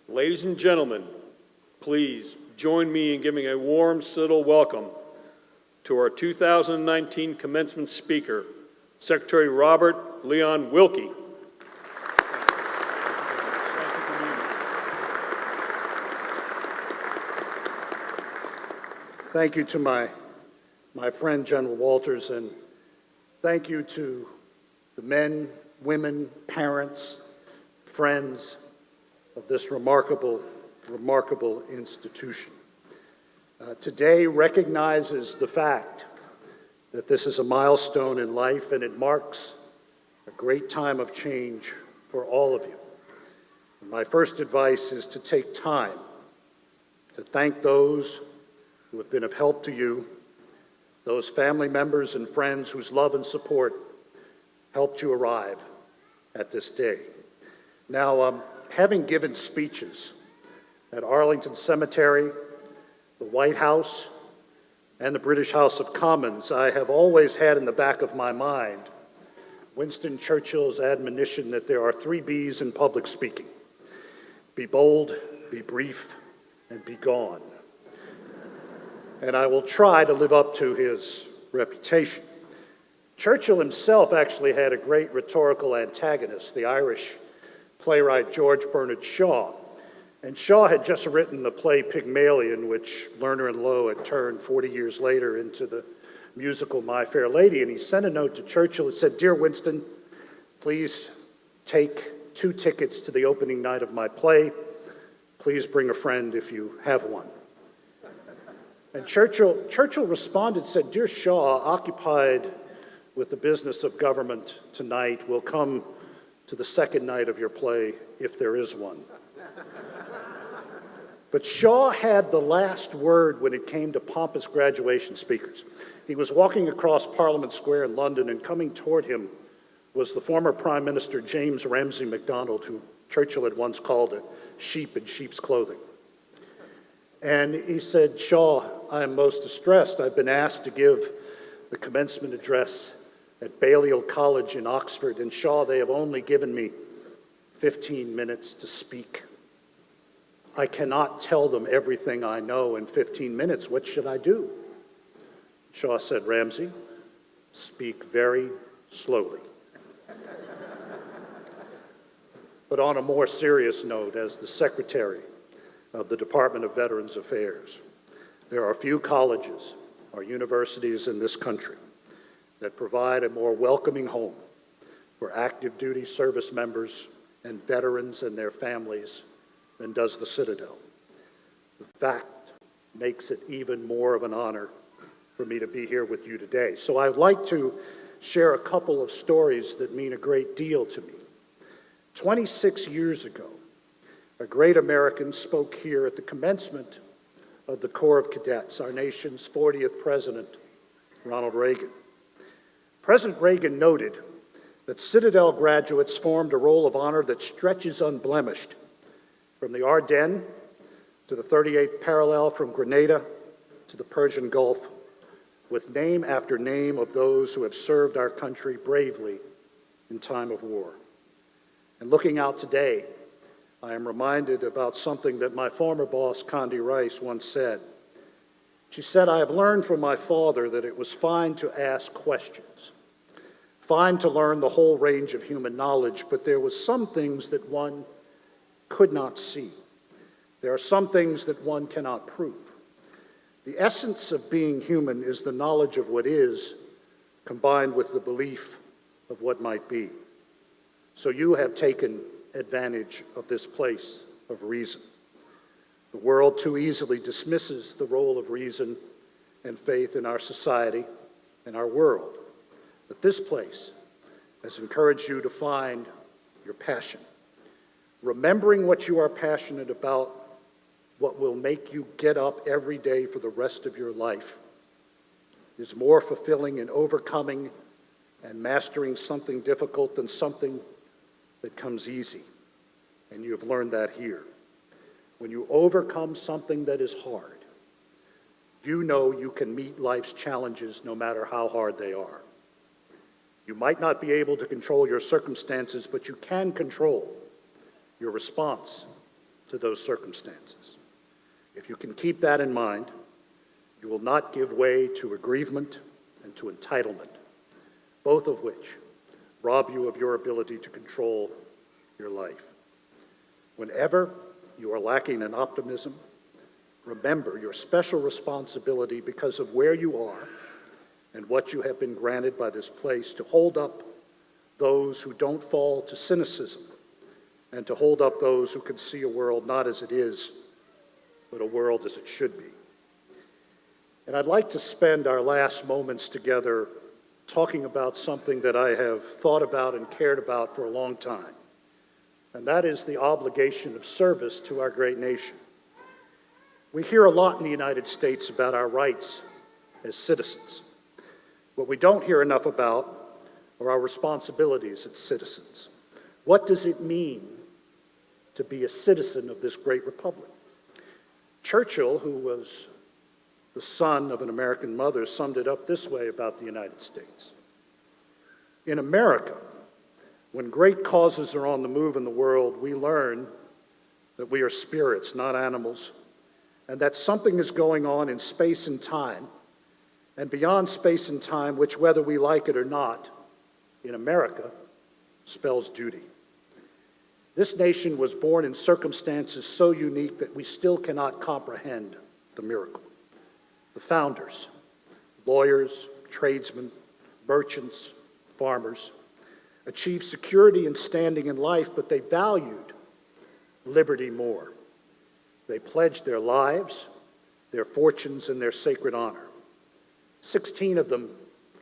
Ladies and gentlemen, please join me in giving a warm Citadel welcome to our 2019 commencement speaker, Secretary Robert Leon Wilkie. Thank you to my friend General Walters, and thank you to the men, women, parents, friends of this remarkable institution. Today recognizes the fact that this is a milestone in life, and it marks a great time of change for all of you. And my first advice is to take time to thank those who have been of help to you, those family members and friends whose love and support helped you arrive at this day. Now, having given speeches at Arlington Cemetery, the White House, and the British House of Commons, I have always had in the back of my mind Winston Churchill's admonition that there are 3 B's in public speaking: be bold, be brief, and be gone. And I will try to live up to his reputation. Churchill himself actually had a great rhetorical antagonist, the Irish playwright George Bernard Shaw. And Shaw had just written the play Pygmalion, which Lerner and Loewe had turned 40 years later into the musical My Fair Lady. And he sent a note to Churchill and said, "Dear Winston, please take 2 tickets to the opening night of my play. Please bring a friend if you have one." And Churchill responded, said, "Dear Shaw, occupied with the business of government tonight, will come to the second night of your play, if there is one." But Shaw had the last word when it came to pompous graduation speakers. He was walking across Parliament Square in London, and coming toward him was the former Prime Minister James Ramsay MacDonald, who Churchill had once called a sheep in sheep's clothing. And he said, "Shaw, I am most distressed. I've been asked to give the commencement address at Balliol College in Oxford, and Shaw, they have only given me 15 minutes to speak. I cannot tell them everything I know in 15 minutes. What should I do?" Shaw said, "Ramsay, speak very slowly." But on a more serious note, as the Secretary of the Department of Veterans Affairs, there are few colleges or universities in this country that provide a more welcoming home for active duty service members and veterans and their families than does the Citadel. The fact makes it even more of an honor for me to be here with you today. So I'd like to share a couple of stories that mean a great deal to me. 26 years ago, a great American spoke here at the commencement of the Corps of Cadets, our nation's 40th president, Ronald Reagan. President Reagan noted that Citadel graduates formed a roll of honor that stretches unblemished from the Ardennes to the 38th parallel, from Grenada to the Persian Gulf, with name after name of those who have served our country bravely in time of war. And looking out today, I am reminded about something that my former boss, Condi Rice, once said. She said, "I have learned from my father that it was fine to ask questions, fine to learn the whole range of human knowledge, but there was some things that one could not see. There are some things that one cannot prove. The essence of being human is the knowledge of what is, combined with the belief of what might be. So you have taken advantage of this place of reason. The world too easily dismisses the role of reason and faith in our society and our world. But this place has encouraged you to find your passion. Remembering what you are passionate about, what will make you get up every day for the rest of your life, is more fulfilling in overcoming and mastering something difficult than something that comes easy. And you have learned that here. When you overcome something that is hard, you know you can meet life's challenges no matter how hard they are. You might not be able to control your circumstances, but you can control your response to those circumstances. If you can keep that in mind, you will not give way to aggrievement and to entitlement, both of which rob you of your ability to control your life. Whenever you are lacking in optimism, remember your special responsibility because of where you are and what you have been granted by this place to hold up those who don't fall to cynicism and to hold up those who can see a world not as it is, but a world as it should be. And I'd like to spend our last moments together talking about something that I have thought about and cared about for a long time, and that is the obligation of service to our great nation. We hear a lot in the United States about our rights as citizens. What we don't hear enough about are our responsibilities as citizens. What does it mean to be a citizen of this great republic? Churchill, who was the son of an American mother, summed it up this way about the United States. In America, when great causes are on the move in the world, we learn that we are spirits, not animals, and that something is going on in space and time, and beyond space and time, which, whether we like it or not, in America, spells duty. This nation was born in circumstances so unique that we still cannot comprehend the miracle. The founders, lawyers, tradesmen, merchants, farmers, achieved security and standing in life, but they valued liberty more. They pledged their lives, their fortunes, and their sacred honor. 16 of them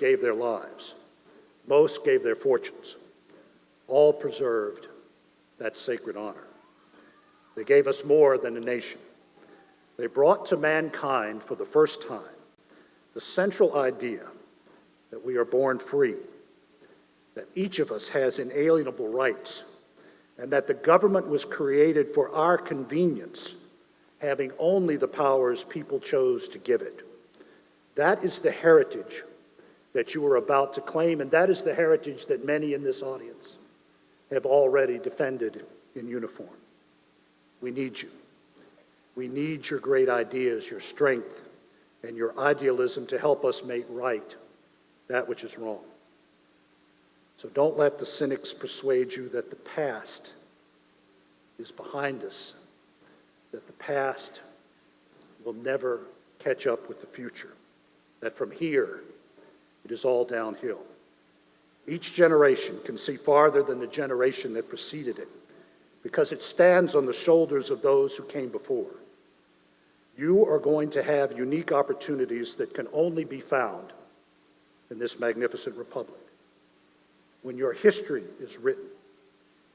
gave their lives. Most gave their fortunes. All preserved that sacred honor. They gave us more than a nation. They brought to mankind for the first time the central idea that we are born free, that each of us has inalienable rights, and that the government was created for our convenience, having only the powers people chose to give it. That is the heritage that you are about to claim, and that is the heritage that many in this audience have already defended in uniform. We need you. We need your great ideas, your strength, and your idealism to help us make right that which is wrong. So don't let the cynics persuade you that the past is behind us, that the past will never catch up with the future, that from here it is all downhill. Each generation can see farther than the generation that preceded it because it stands on the shoulders of those who came before. You are going to have unique opportunities that can only be found in this magnificent republic. When your history is written,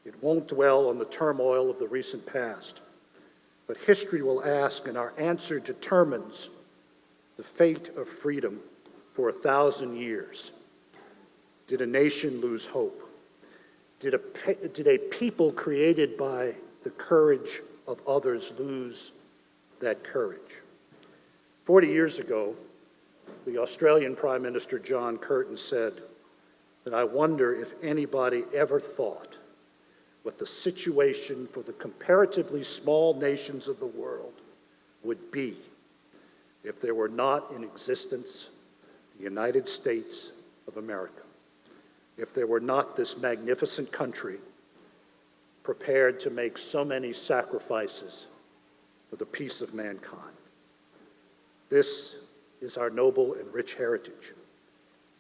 it won't dwell on the turmoil of the recent past, but history will ask, and our answer determines the fate of freedom for 1,000 years. Did a nation lose hope? Did a people created by the courage of others lose that courage? 40 years ago, the Australian Prime Minister John Curtin said that I wonder if anybody ever thought what the situation for the comparatively small nations of the world would be if there were not in existence the United States of America, if there were not this magnificent country prepared to make so many sacrifices for the peace of mankind. This is our noble and rich heritage.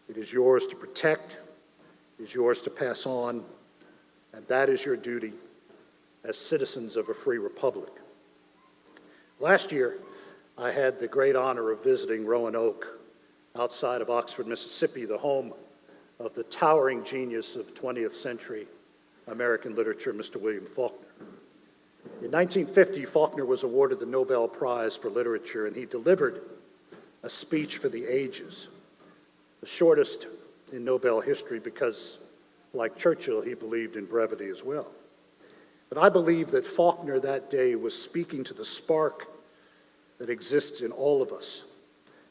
It is yours to protect, it is yours to pass on, and that is your duty as citizens of a free republic. Last year, I had the great honor of visiting Roanoke, outside of Oxford, Mississippi, the home of the towering genius of 20th century American literature, Mr. William Faulkner. In 1950, Faulkner was awarded the Nobel Prize for Literature, and he delivered a speech for the ages, the shortest in Nobel history because, like Churchill, he believed in brevity as well. But I believe that Faulkner that day was speaking to the spark that exists in all of us,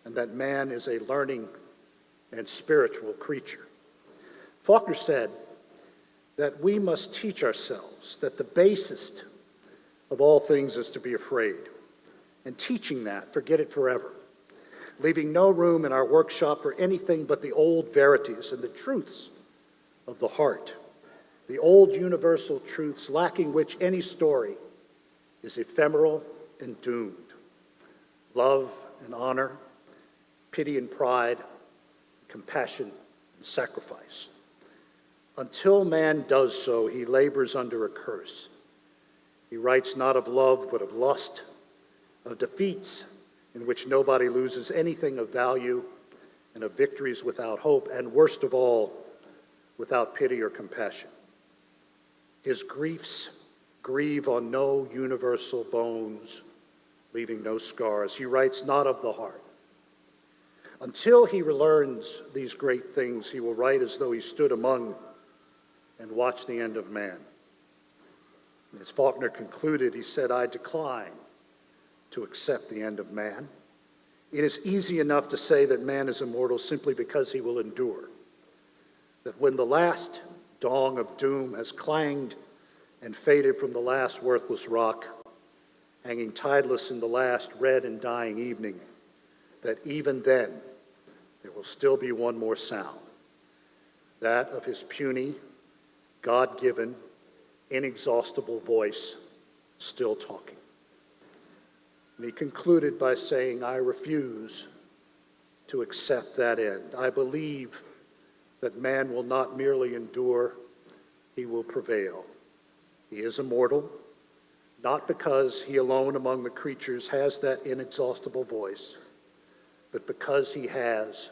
and that man is a learning and spiritual creature. Faulkner said that we must teach ourselves that the basest of all things is to be afraid. And teaching that, forget it forever, leaving no room in our workshop for anything but the old verities and the truths of the heart, the old universal truths lacking which any story is ephemeral and doomed. Love and honor, pity and pride, compassion and sacrifice. Until man does so, he labors under a curse. He writes not of love, but of lust, of defeats in which nobody loses anything of value, and of victories without hope, and worst of all, without pity or compassion. His griefs grieve on no universal bones, leaving no scars. He writes not of the heart. Until he learns these great things, he will write as though he stood among and watched the end of man. And as Faulkner concluded, he said, I decline to accept the end of man. It is easy enough to say that man is immortal simply because he will endure. That when the last dong of doom has clanged and faded from the last worthless rock, hanging tideless in the last red and dying evening, that even then there will still be one more sound, that of his puny, God-given, inexhaustible voice still talking. And he concluded by saying, I refuse to accept that end. I believe that man will not merely endure, he will prevail. He is immortal, not because he alone among the creatures has that inexhaustible voice, but because he has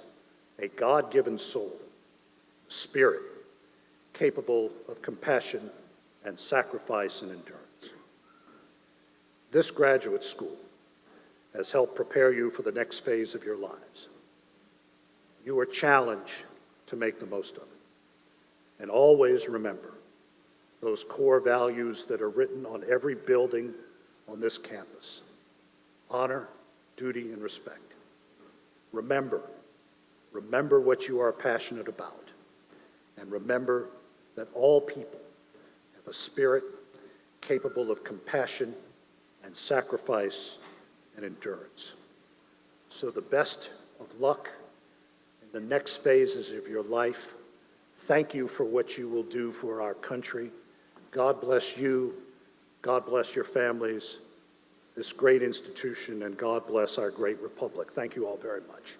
a God-given soul, spirit, capable of compassion and sacrifice and endurance. This graduate school has helped prepare you for the next phase of your lives. You are challenged to make the most of it. And always remember those core values that are written on every building on this campus: honor, duty, and respect. Remember what you are passionate about. And remember that all people have a spirit capable of compassion and sacrifice and endurance. So the best of luck in the next phases of your life. Thank you for what you will do for our country. God bless you. God bless your families, this great institution, and God bless our great republic. Thank you all very much.